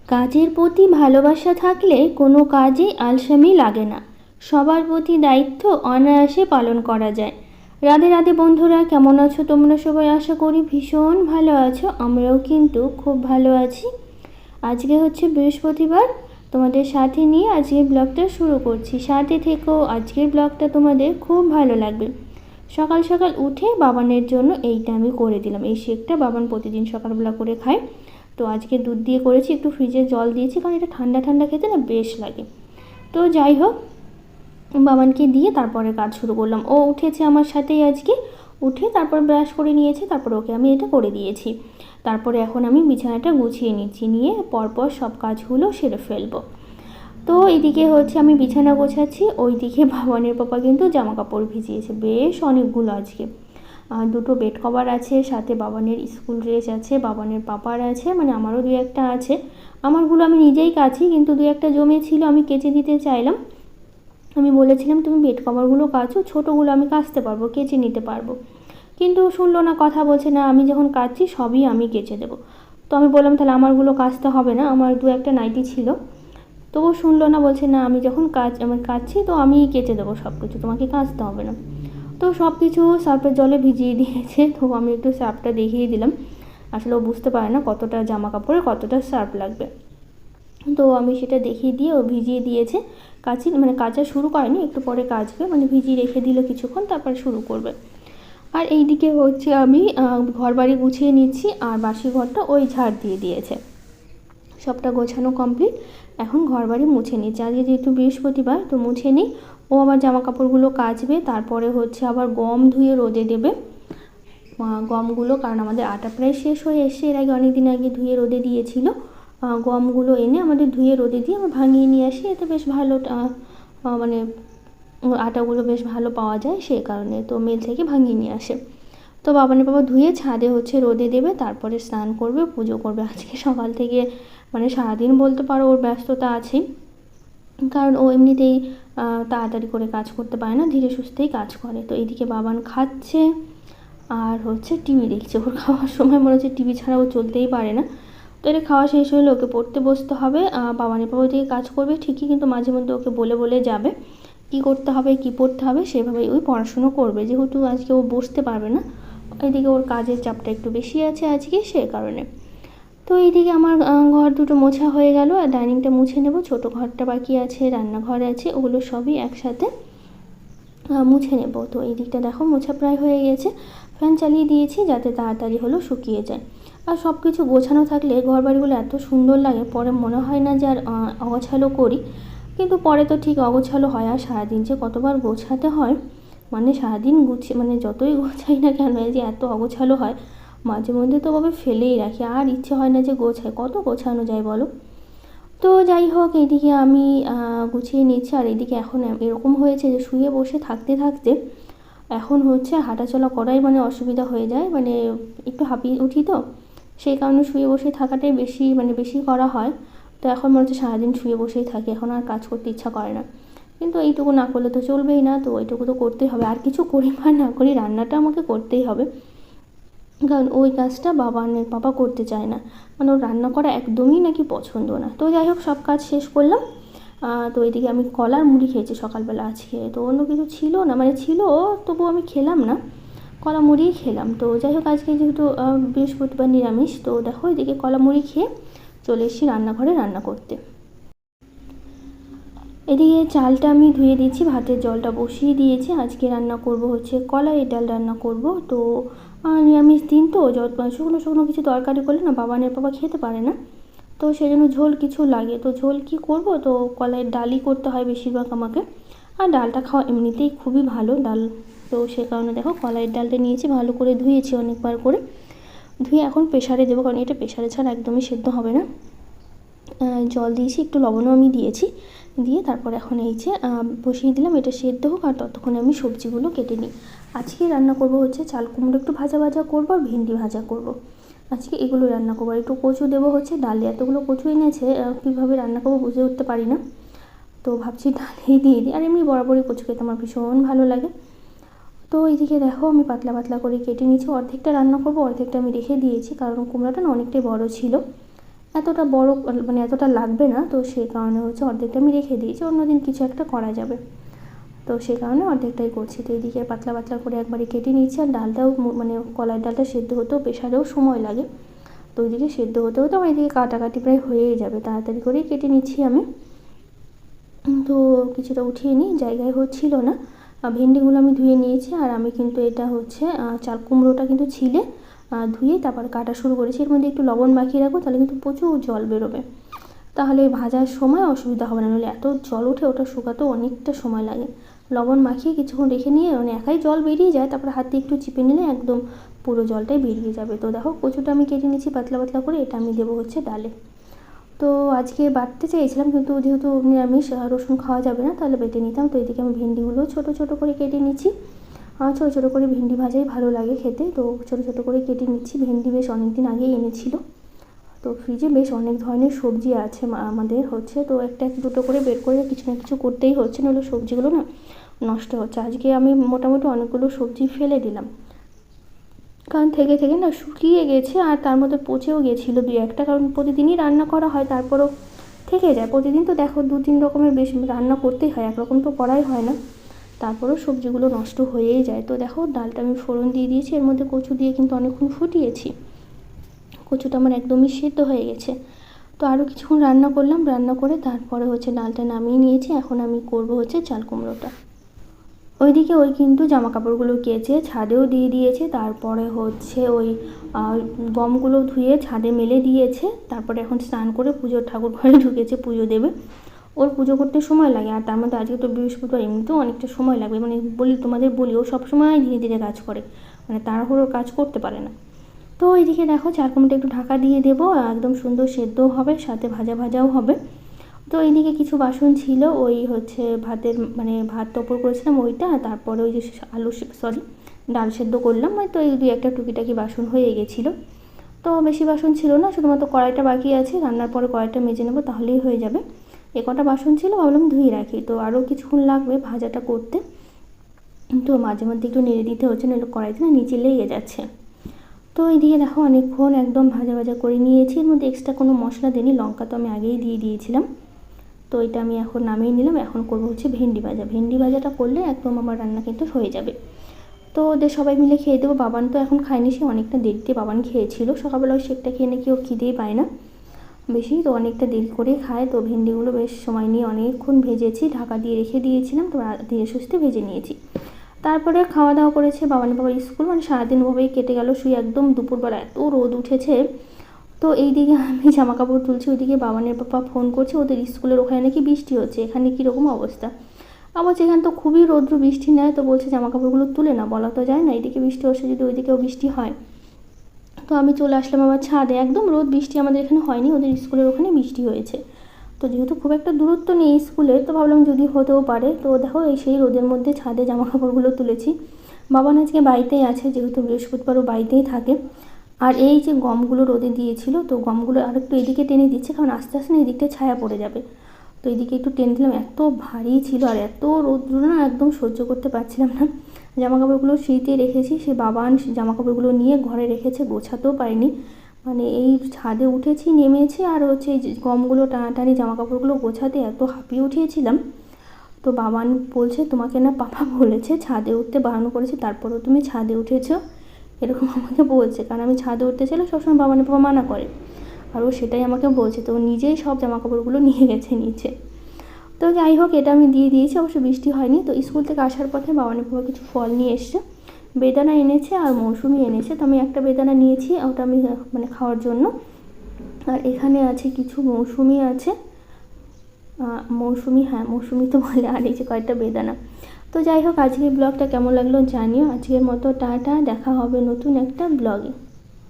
কাজের প্রতি ভালোবাসা থাকলে কোনো কাজেই আলসেমি লাগে না। সবার প্রতি দায়িত্ব অনায়াসে পালন করা যায়। রাধে রাধে বন্ধুরা, কেমন আছো তোমরা সবাই? আশা করি ভীষণ ভালো আছো। আমরাও কিন্তু খুব ভালো আছি। আজকে হচ্ছে বৃহস্পতিবার, তোমাদের সাথে নিয়ে আজকের ব্লগটা শুরু করছি। সাথে থেকেও, আজকের ব্লগটা তোমাদের খুব ভালো লাগবে। সকাল সকাল উঠে বাবানের জন্য এইটা আমি করে দিলাম। এই শেকটা বাবান প্রতিদিন সকালবেলা করে খায়। তো আজকে দুধ দিয়ে করেছি, একটু ফ্রিজে জল দিয়েছি, কারণ এটা ঠান্ডা ঠান্ডা খেতে না বেশ লাগে। তো যাই হোক, বাবানকে দিয়ে তারপরে কাজ শুরু করলাম। ও উঠেছে আমার সাথেই আজকে, উঠে তারপর ব্রাশ করে নিয়েছে, তারপর ওকে আমি এটা করে দিয়েছি। তারপরে এখন আমি বিছানাটা গুছিয়ে নিচ্ছি, নিয়ে পরপর সব কাজগুলো সেরে ফেলবো। তো এইদিকে হচ্ছে আমি বিছানা গোছাচ্ছি, ওইদিকে বাবানের পাপা কিন্তু জামা কাপড় ভিজিয়েছে বেশ অনেকগুলো আজকে। দুটো বেড কভার আছে, সাথে বাবানের স্কুল ড্রেস আছে, বাবানের পাপার আছে, মানে আমারও দু একটা আছে। আমারগুলো আমি নিজেই কাছি, কিন্তু দু একটা জমে ছিল, আমি কেচে দিতে চাইলাম। আমি বলেছিলাম তুমি বেড কভারগুলো কাচো, ছোটোগুলো আমি কাচতে পারবো, কেচে নিতে পারবো। কিন্তু শুনলো না, কথা বলছে না, আমি যখন কাচছি সবই আমি কেচে দেবো। তো আমি বললাম তাহলে আমারগুলো কাচতে হবে না, আমার দু একটা নাইটি ছিল। তো ও শুনলো না, বলছে না আমি যখন কাচছি তো আমিই কেচে দেবো সব কিছু, তোমাকে কাচতে হবে না। তো সব কিছু সার্ফের জলে ভিজিয়ে দিয়েছে, তো আমি একটু সার্ফটা দেখিয়ে দিলাম। আসলে ও বুঝতে পারে না কতটা জামা কাপড়ে কতটা সার্ফ লাগবে। তো আমি সেটা দেখিয়ে দিয়ে ও ভিজিয়ে দিয়েছে। কাচা শুরু করেনি, একটু পরে কাচবে, মানে ভিজিয়ে রেখে দিল কিছুক্ষণ, তারপর শুরু করবে। আর এইদিকে হচ্ছে আমি ঘর বাড়ি গুছিয়ে নিচ্ছি, আর বাসি ঘরটা ওই ঝাড় দিয়ে দিয়েছে। সবটা গোছানো কমপ্লিট, এখন ঘর বাড়ি মুছে নিচ্ছি। আজকে যেহেতু বৃহস্পতিবার, তো মুছে নিই। ও আবার জামা কাপড়গুলো কাচবে, তারপরে হচ্ছে আবার গম ধুয়ে রোদে দেবে গমগুলো, কারণ আমাদের আটা প্রায় শেষ হয়ে এসছে। এর আগে অনেক দিন আগে ধুয়ে রোদে দিয়েছিল। গমগুলো এনে আমাদের ধুয়ে রোদে দিয়ে আমরা ভাঙিয়ে নিয়ে আসি, এতে বেশ ভালো মানে আটাগুলো বেশ ভালো পাওয়া যায়, সেই কারণে তো মিল থেকে ভাঙিয়ে নিয়ে আসে। তো বাবানের বাবা ধুয়ে ছাদে হচ্ছে রোদে দেবে, তারপরে স্নান করবে, পুজো করবে। আজকে সকাল থেকে মানে সারাদিন বলতে পারো ওর ব্যস্ততা আছেই, কারণ ও এমনিতেই তাড়াতাড়ি করে কাজ করতে পারে না, ধীরে সুস্থেই কাজ করে। তো এইদিকে বাবান খাচ্ছে আর হচ্ছে টিভি দেখছে। ওর খাওয়ার সময় মনে হচ্ছে টিভি ছাড়া ও চলতেই পারে না। তো এটা খাওয়া শেষ হলে ওকে পড়তে বসতে হবে। বাবানের বাবা ওইদিকে কাজ করবে ঠিকই, কিন্তু মাঝে মধ্যে ওকে বলে বলে যাবে কী করতে হবে, কী পড়তে হবে, সেভাবেই ওই পড়াশুনো করবে। যেহেতু আজকে ও বসতে পারবে না, এদিকে ওর কাজের চাপটা একটু বেশি আছে আজকে, সে কারণে। তো এইদিকে আমার ঘর দুটো মোছা হয়ে গেল, আর ডাইনিংটা মুছে নেব। ছোটো ঘরটা বাকি আছে, রান্নাঘর আছে, ওগুলো সবই একসাথে মুছে নেব। তো এই দিকটা দেখো মোছা প্রায় হয়ে গেছে। ফ্যান চালিয়ে দিয়েছি যাতে তাড়াতাড়ি হলো শুকিয়ে যায়। আর সব কিছু গোছানো থাকলে ঘর বাড়িগুলো এত সুন্দর লাগে, পরে মনে হয় না যে আর অগোছালো করি, কিন্তু পরে তো ঠিক অগোছালো হয়। আর সারাদিন যে কতবার গোছাতে হয়, মানে সারাদিন গুছিয়ে মানে যতই গোছাই না কেন, যে এত অগোছালো হয়, মাঝে মধ্যে তো ভাবে ফেলেই রাখি, আর ইচ্ছে হয় না যে গোছাই, কত গোছানো যায় বলো। তো যাই হোক, এইদিকে আমি গুছিয়ে নিচ্ছি। আর এইদিকে এখন এরকম হয়েছে যে শুয়ে বসে থাকতে থাকতে এখন হচ্ছে হাঁটাচলা করাই মানে অসুবিধা হয়ে যায়, মানে একটু হাঁপিয়ে উঠি, তো সেই কারণে শুয়ে বসে থাকাটাই বেশি করা হয়। তো এখন মনে হচ্ছে সারাদিন শুয়ে বসেই থাকি, এখন আর কাজ করতে ইচ্ছা করে না। কিন্তু এইটুকু না করলে তো চলবেই না, তো ওইটুকু তো করতেই হবে। আর কিছু করি বা না করি, রান্নাটা আমাকে করতেই হবে, কারণ ওই কাজটা বাবা করতে চায় না, মানে ওর রান্না করা একদমই নাকি পছন্দ না। তো যাই হোক, সব কাজ শেষ করলাম। তো এইদিকে আমি কলার মুড়ি খেয়েছি সকালবেলা আজকে, তো অন্য কিছু ছিল না, মানে ছিল তবুও আমি খেলাম না, কলা মুড়িই খেলাম। তো যাই হোক, আজকে যেহেতু বৃহস্পতিবার নিরামিষ, তো দেখো এদিকে কলা মুড়ি খেয়ে চলে এসেছি রান্নাঘরে রান্না করতে। এদিকে চালটা আমি ধুয়ে দিয়েছি, ভাতের জলটা বসিয়ে দিয়েছি। আজকে রান্না করব হচ্ছে কলাইয়ের ডাল রান্না করব। তো নিরামিষ দিন তো শুকনো শুকনো কিছু তরকারি করলে না বাবানের বাবা খেতে পারে না, তো সেই জন্য ঝোল কিছু লাগে। তো ঝোল কি করব, তো কলাইয়ের ডালই করতে হয় বেশিরভাগ আমাকে। আর ডালটা খাওয়া এমনিতেই খুবই ভালো ডাল, তো সে কারণে দেখো কলাইয়ের ডালটা নিয়েছি, ভালো করে ধুয়েছি অনেকবার করে, ধুয়ে এখন প্রেশারে দেবো, কারণ এটা প্রেশারে ছাড়া একদমই সেদ্ধ হবে না। জল দিয়েছি, একটু লবণও আমি দিয়েছি, দিয়ে তারপর এখন এই যে বসিয়ে দিলাম, এটা সেদ্ধ হোক, আর ততক্ষণে আমি সবজিগুলো কেটে নিই। আজকে রান্না করব হচ্ছে চাল কুমড়ো একটু ভাজা ভাজা করবো, আর ভেন্ডি ভাজা করব। আজকে এগুলো রান্না করবো। আর একটু কচু দেবো হচ্ছে ডালে, এতগুলো কচু এনেছে, কীভাবে রান্না করবো বুঝে উঠতে পারি না, তো ভাবছি ডালেই দিয়ে দিই। আর এমনি বরাবরই কচু খেতে আমার ভীষণ ভালো লাগে। তো এইদিকে দেখো আমি পাতলা পাতলা করে কেটে নিয়েছি, অর্ধেকটা রান্না করবো, অর্ধেকটা আমি রেখে দিয়েছি, কারণ কুমড়োটা না অনেকটাই বড় ছিল, এতটা বড় মানে এতটা লাগবে না, তো সেই কারণে হচ্ছে অর্ধেকটা আমি রেখে দিয়েছি, অন্যদিন কিছু একটা করা যাবে। তো সেই কারণে অর্ধেকটাই করছি। তো এইদিকে পাতলা পাতলা করে একবারে কেটে নিচ্ছি। আর ডালটাও মানে কলাইয়ের ডালটা সেদ্ধ হতেও প্রেশারেও সময় লাগে, তো ওইদিকে সেদ্ধ হতে হতে আমার এদিকে কাটাকাটি প্রায় হয়েই যাবে, তাড়াতাড়ি করেই কেটে নিচ্ছি আমি। তো কিছুটা উঠিয়ে নিই, জায়গায় হচ্ছিল না। ভেন্ডিগুলো আমি ধুয়ে নিয়েছি, আর আমি কিন্তু এটা হচ্ছে চাল কুমড়োটা কিন্তু ছিলে ধুয়ে তারপর কাটা শুরু করেছি। এর মধ্যে একটু লবণ মাখিয়ে রাখবো, তাহলে কিন্তু প্রচুর জল বেরোবে, তাহলে ভাজার সময় অসুবিধা হবে না, নাহলে এত জল ওঠে, ওটা শুকাতেও অনেকটা সময় লাগে। লবণ মাখিয়ে কিছুক্ষণ রেখে নিয়ে মানে একাই জল বেরিয়ে যায়, তারপর হাতে একটু চিপে নিলে একদম পুরো জলটাই বেরিয়ে যাবে। তো দেখো কচুটা আমি কেটে নিচ্ছি পাতলা পাতলা করে, এটা আমি দেবো হচ্ছে ডালে। তো আজকে বাটতে চেয়েছিলাম, কিন্তু যেহেতু নিরামিষ রসুন খাওয়া যাবে না, তাহলে বেটে নিতাম। তো এদিকে আমি ভেন্ডিগুলো ছোটো ছোটো করে কেটে নিচ্ছি। ছোটো ছোটো করে ভেন্ডি ভাজাই ভালো লাগে খেতে, তো ছোটো ছোটো করে কেটে নিচ্ছি। ভেন্ডি বেশ অনেক দিন আগেই এনেছিল, তো ফ্রিজে বেশ অনেক ধরনের সবজি আছে আমাদের হচ্ছে, তো একটা দুটো করে বের করে কিছু না কিছু করতেই হচ্ছে, নাহলে সবজিগুলো না নষ্ট হচ্ছে। আজকে আমি মোটামুটি অনেকগুলো সবজি ফেলে দিলাম, কারণ থেকে থেকে না শুকিয়ে গেছে, আর তার মধ্যে পচেও গেছিলো দুই একটা, কারণ প্রতিদিনই রান্না করা হয়, তারপরেও থেকে যায়। প্রতিদিন তো দেখো 2-3 রকমের বেশি রান্না করতেই হয়, একরকম তো করাই হয় না, তারপরেও সবজিগুলো নষ্ট হয়েই যায়। তো দেখো ডালটা আমি ফোড়ন দিয়ে দিয়েছি, এর মধ্যে কচু দিয়ে কিন্তু অনেকক্ষণ ফুটিয়েছি। কচুটা আমার একদমই সেদ্ধ হয়ে গেছে। তো আরও কিছুক্ষণ রান্না করলাম, রান্না করে তারপরে হচ্ছে ডালটা নামিয়ে নিয়েছি। এখন আমি করব হচ্ছে চাল কুমড়োটা। ওইদিকে ওই কিন্তু জামা কাপড়গুলো কেচে ছাদেও দিয়ে দিয়েছে, তারপরে হচ্ছে ওই গমগুলো ধুয়ে ছাদে মেলে দিয়েছে। তারপরে এখন স্নান করে পুজোর ঠাকুর ঘরে ঢুকেছে, পুজো দেবে। ওর পুজো করতে সময় লাগে, আর তার মধ্যে আজকে তো বৃহস্পতিবার, এমনিতেও অনেকটা সময় লাগবে। মানে তোমাদের বলি, ও সবসময় ধীরে ধীরে কাজ করে, মানে তাড়াহুড়োর কাজ করতে পারে না। তো এইদিকে দেখো চাল কুমড়োটা একটু ঢাকা দিয়ে দেবো, একদম সুন্দর সেদ্ধও হবে, সাথে ভাজা ভাজাও হবে। তো এইদিকে কিছু বাসন ছিল, ওই হচ্ছে ভাতের মানে ভাত টপর করেছিলাম ওইটা, তারপরে ওই যে ডাল সেদ্ধ করলাম, তো এই দুই একটা টুকিটাকি বাসন হয়ে গেছিলো। তো বেশি বাসন ছিল না, শুধুমাত্র কড়াইটা বাকি আছে, রান্নার পরে কড়াইটা মেজে নেবো, তাহলেই হয়ে যাবে। এ কটা বাসন ছিল, ভাবলাম ধুয়ে রাখি, তো আরও কিছুক্ষণ লাগবে ভাজাটা করতে। তো মাঝে মধ্যে একটু নেড়ে দিতে হচ্ছে, নইলে কড়াইতে না নিচে লেগে যাচ্ছে। তো এইদিকে দেখো অনেকক্ষণ একদম ভাজা ভাজা করে নিয়েছি, এর মধ্যে এক্সট্রা কোনো মশলা দিইনি, লঙ্কা তো আমি আগেই দিয়ে দিয়েছিলাম। তো এটা আমি এখন নামিয়ে নিলাম। এখন করবো হচ্ছে ভেন্ডি ভাজা। ভেন্ডি ভাজাটা করলে একদম আমার রান্না কিন্তু হয়ে যাবে। তো ওদের সবাই মিলে খেয়ে দেবো। বাবান তো এখন খায়নি, সে অনেকটা দেরিতে বাবান খেয়েছিল, সকালবেলা ওই শেকটা খেয়ে নাকি ও খিদেই পায় না বেশি, তো অনেকটা দেরি করে খায়। তো ভেন্ডিগুলো বেশ সময় নিয়ে অনেকক্ষণ ভেজেছি, ঢাকা দিয়ে রেখে দিয়েছিলাম, তো ধীরে সুস্থে ভেজে নিয়েছি। তারপরে খাওয়া দাওয়া করেছে, বাবানের বাবার স্কুল, মানে সারাদিন ওভাবেই কেটে গেল। শুয়ে একদম দুপুরবেলা এত রোদ উঠেছে। তো এইদিকে আমি জামা কাপড় তুলছি, ওইদিকে বাবানের পাপা ফোন করছে, ওদের স্কুলের ওখানে নাকি বৃষ্টি হচ্ছে, এখানে কীরকম অবস্থা। আবার যেখানে তো খুবই রৌদ্র, বৃষ্টি নেয়, তো বলছে জামা কাপড়গুলো তুলে না, বলা তো যায় না, এদিকে বৃষ্টি হচ্ছে যদি ওইদিকেও বৃষ্টি হয়। তো আমি চলে আসলাম আবার ছাদে, একদম রোদ, বৃষ্টি আমাদের এখানে হয়নি, ওদের স্কুলের ওখানে বৃষ্টি হয়েছে। তো যেহেতু খুব একটা দূরত্ব নেই স্কুলের, তো ভাবলাম যদি হতেও পারে। তো দেখো এই সেই রোদের মধ্যে ছাদে জামা কাপড়গুলো তুলেছি। বাবান আজকে বাড়িতেই আছে, যেহেতু বৃহস্পতিবারও বাড়িতেই থাকে। আর এই যে গমগুলো রোদে দিয়েছিল, তো গমগুলো আর একটু এদিকে টেনে দিচ্ছে, কারণ আস্তে আস্তে না এদিকটা ছায়া পড়ে যাবে। তো এদিকে একটু টেনে দিলাম, এত ভারী ছিল আর এত রোদ্র না, একদম সহ্য করতে পারছিলাম না। জামা কাপড়গুলো শীতে রেখেছি, সে বাবান জামা কাপড়গুলো নিয়ে ঘরে রেখেছে, গোছাতেও পারিনি। মানে এই ছাদে উঠেছি, নেমেছি, আর হচ্ছে এই গমগুলো টানাটানি জামা কাপড়গুলো গোছাতে এত হাঁপিয়ে উঠিয়েছিলাম। তো বাবান বলছে, তোমাকে না পাপা বলেছে ছাদে উঠতে বারণ করেছে, তারপরেও তুমি ছাদে উঠেছো, এরকম আমাকে বলছে। কারণ আমি ছাদে উঠতে চাইলে সবসময় বাবানের বাবা মানা করে, আর ও সেটাই আমাকে বলছে। তো নিজেই সব জামা কাপড়গুলো নিয়ে গেছে নিচে। তো যাই হোক, এটা আমি দিয়ে দিয়েছি, অবশ্য বৃষ্টি হয়নি। তো স্কুল থেকে আসার পথে বাবানের বাবা কিছু ফল নিয়ে এসছে, বেদানা এনেছে আর মৌসুমি এনেছে। তো আমি একটা বেদানা নিয়েছি, ওটা আমি মানে খাওয়ার জন্য। আর এখানে আছে কিছু মৌসুমি আছে, মৌসুমি, হ্যাঁ মৌসুমি তো বলে, আর এই যে কয়েকটা বেদানা। তো যাই হোক, আজকের ব্লগটা কেমন লাগলো জানিও। আজকের মতো টাটা, দেখা হবে নতুন একটা ব্লগে।